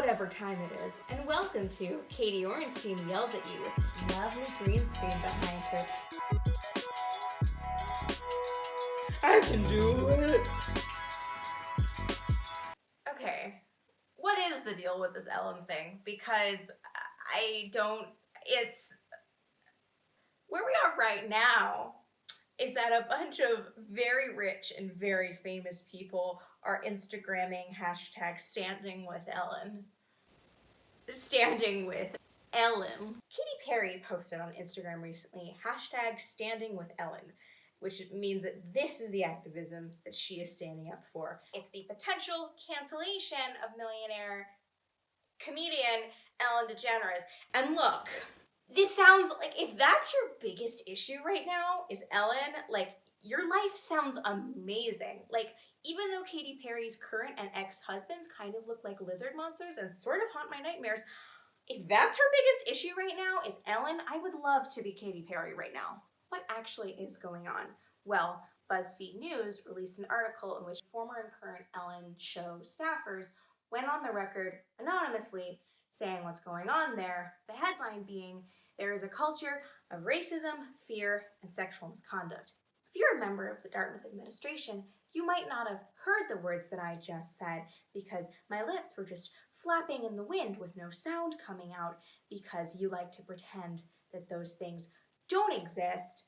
whatever time it is, and welcome to Katie Orenstein Yells at You with this lovely green screen behind her. I can do it! Okay, what is the deal with this Ellen thing? Because it's... Where we are right now is that a bunch of very rich and very famous people are Instagramming hashtag standing with Ellen. Standing with Ellen. Katy Perry posted on Instagram recently, hashtag standing with Ellen, which means that this is the activism that she is standing up for. It's the potential cancellation of millionaire comedian Ellen DeGeneres. And look, this sounds like, if that's your biggest issue right now is Ellen, like, your life sounds amazing. Like, even though Katy Perry's current and ex-husbands kind of look like lizard monsters and sort of haunt my nightmares, if that's her biggest issue right now is Ellen, I would love to be Katy Perry right now. What actually is going on? Well, Buzzfeed News released an article in which former and current Ellen show staffers went on the record anonymously saying what's going on there, the headline being, there is a culture of racism, fear, and sexual misconduct. If you're a member of the Dartmouth administration, you might not have heard the words that I just said because my lips were just flapping in the wind with no sound coming out because you like to pretend that those things don't exist,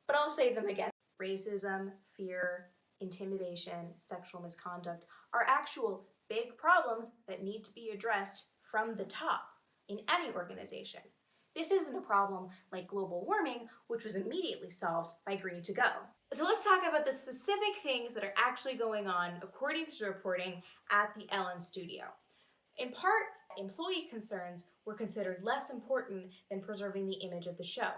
but I'll say them again. Racism, fear, intimidation, sexual misconduct are actual big problems that need to be addressed from the top in any organization. This isn't a problem like global warming, which was immediately solved by Green to Go. So let's talk about the specific things that are actually going on according to reporting at the Ellen studio. In part, employee concerns were considered less important than preserving the image of the show.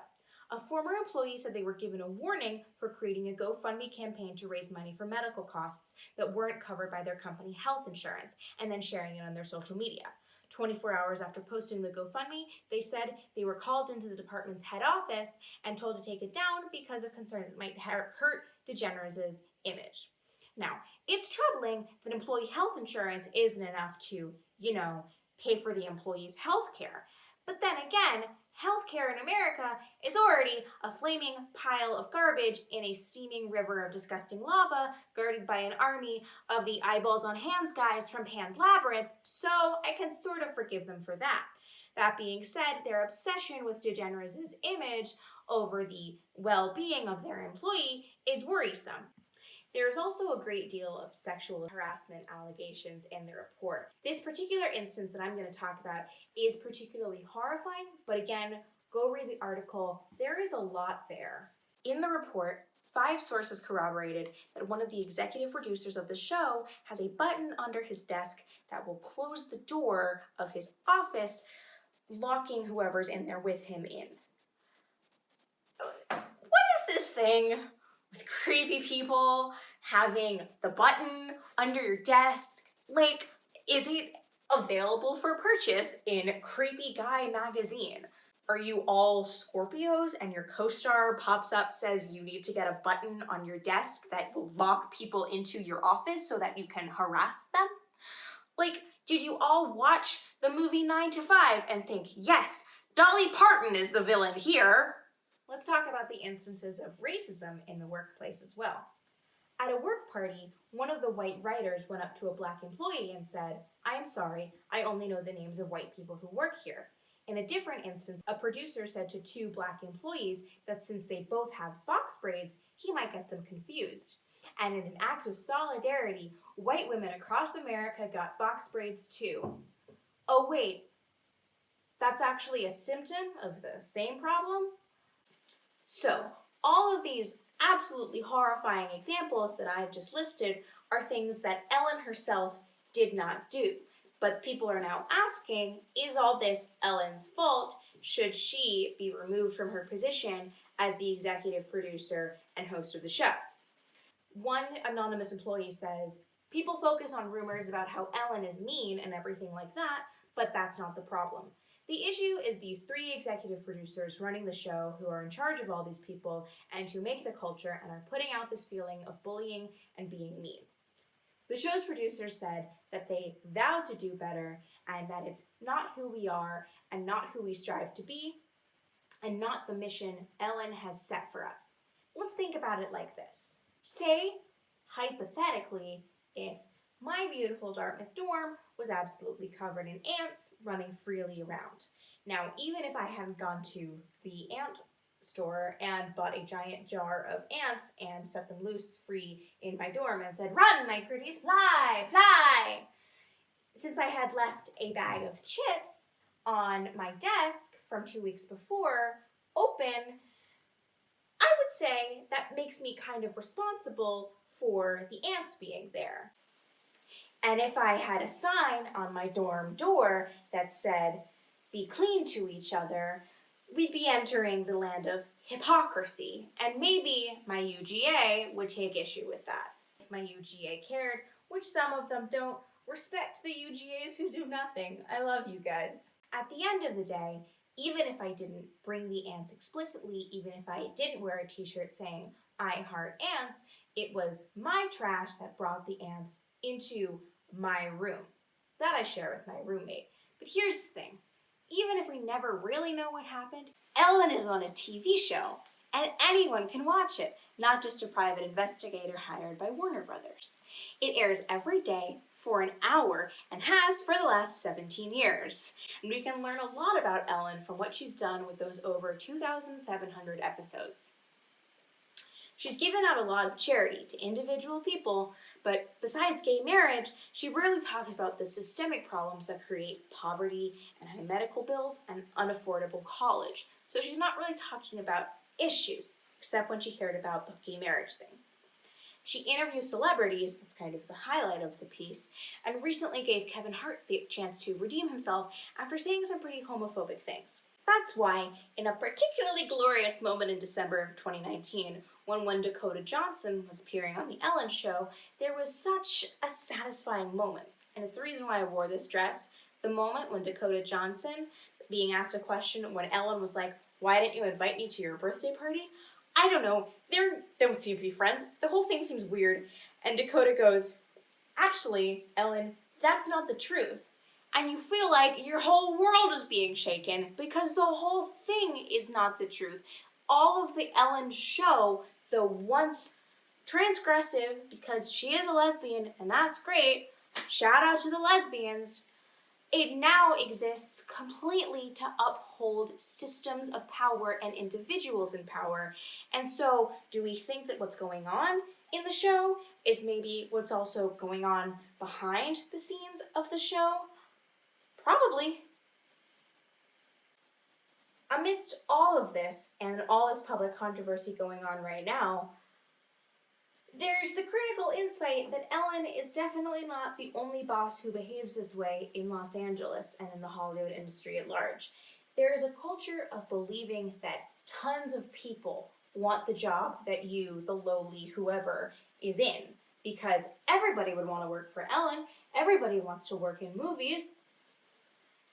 A former employee said they were given a warning for creating a GoFundMe campaign to raise money for medical costs that weren't covered by their company health insurance, and then sharing it on their social media. 24 hours after posting the GoFundMe, they said they were called into the department's head office and told to take it down because of concerns it might hurt DeGeneres' image. Now, it's troubling that employee health insurance isn't enough to, pay for the employee's health care. But then again, healthcare in America is already a flaming pile of garbage in a steaming river of disgusting lava guarded by an army of the eyeballs on hands guys from Pan's Labyrinth, so I can sort of forgive them for that. That being said, their obsession with DeGeneres' image over the well-being of their employee is worrisome. There's also a great deal of sexual harassment allegations in the report. This particular instance that I'm going to talk about is particularly horrifying, but again, go read the article. There is a lot there. In the report, 5 sources corroborated that one of the executive producers of the show has a button under his desk that will close the door of his office, locking whoever's in there with him in. What is this thing with creepy people having the button under your desk? Like, is it available for purchase in Creepy Guy magazine? Are you all Scorpios and your co-star pops up, says you need to get a button on your desk that will lock people into your office so that you can harass them? Like, did you all watch the movie 9 to 5 and think, yes, Dolly Parton is the villain here? Let's talk about the instances of racism in the workplace as well. At a work party, one of the white writers went up to a black employee and said, "I am sorry, I only know the names of white people who work here." In a different instance, a producer said to 2 black employees that since they both have box braids, he might get them confused. And in an act of solidarity, white women across America got box braids too. Oh wait, that's actually a symptom of the same problem? So, all of these absolutely horrifying examples that I've just listed are things that Ellen herself did not do. But people are now asking, is all this Ellen's fault? Should she be removed from her position as the executive producer and host of the show? One anonymous employee says, people focus on rumors about how Ellen is mean and everything like that, but that's not the problem. The issue is these 3 executive producers running the show who are in charge of all these people and who make the culture and are putting out this feeling of bullying and being mean. The show's producers said that they vow to do better, and that it's not who we are and not who we strive to be, and not the mission Ellen has set for us. Let's think about it like this. Say, hypothetically, if my beautiful Dartmouth dorm was absolutely covered in ants running freely around. Now, even if I hadn't gone to the ant store and bought a giant jar of ants and set them loose free in my dorm and said, "Run, my pretties, fly, fly!" Since I had left a bag of chips on my desk from 2 weeks before open, I would say that makes me kind of responsible for the ants being there. And if I had a sign on my dorm door that said, "Be clean to each other," we'd be entering the land of hypocrisy. And maybe my UGA would take issue with that. If my UGA cared, which some of them don't, respect the UGAs who do nothing. I love you guys. At the end of the day, even if I didn't bring the ants explicitly, even if I didn't wear a t-shirt saying, "I heart ants," it was my trash that brought the ants into my room that I share with my roommate. But here's the thing. Even if we never really know what happened, Ellen is on a TV show, and anyone can watch it, not just a private investigator hired by Warner Brothers. It airs every day for an hour and has for the last 17 years. And we can learn a lot about Ellen from what she's done with those over 2,700 episodes. She's given out a lot of charity to individual people, but besides gay marriage, she rarely talks about the systemic problems that create poverty and high medical bills and unaffordable college. So she's not really talking about issues, except when she cared about the gay marriage thing. She interviews celebrities, that's kind of the highlight of the piece, and recently gave Kevin Hart the chance to redeem himself after saying some pretty homophobic things. That's why, in a particularly glorious moment in December of 2019, when Dakota Johnson was appearing on The Ellen Show, there was such a satisfying moment. And it's the reason why I wore this dress. The moment when Dakota Johnson, being asked a question when Ellen was like, "Why didn't you invite me to your birthday party?" I don't know, they don't seem to be friends. The whole thing seems weird. And Dakota goes, "Actually, Ellen, that's not the truth." And you feel like your whole world is being shaken because the whole thing is not the truth. All of the Ellen Show, though once transgressive because she is a lesbian, and that's great, shout out to the lesbians, it now exists completely to uphold systems of power and individuals in power. And so, do we think that what's going on in the show is maybe what's also going on behind the scenes of the show? Probably. Amidst all of this and all this public controversy going on right now, there's the critical insight that Ellen is definitely not the only boss who behaves this way in Los Angeles and in the Hollywood industry at large. There is a culture of believing that tons of people want the job that you, the lowly whoever, is in. Because everybody would want to work for Ellen, everybody wants to work in movies,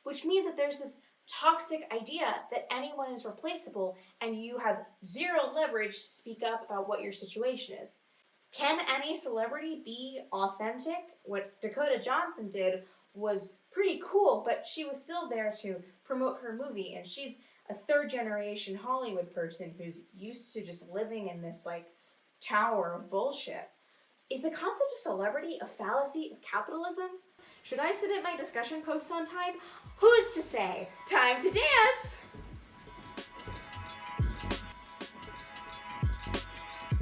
which means that there's this toxic idea that anyone is replaceable and you have zero leverage to speak up about what your situation is. Can any celebrity be authentic? What Dakota Johnson did was pretty cool, but she was still there to promote her movie, and she's a third-generation Hollywood person who's used to just living in this, tower of bullshit. Is the concept of celebrity a fallacy of capitalism? Should I submit my discussion post on time? Who's to say? Time to dance!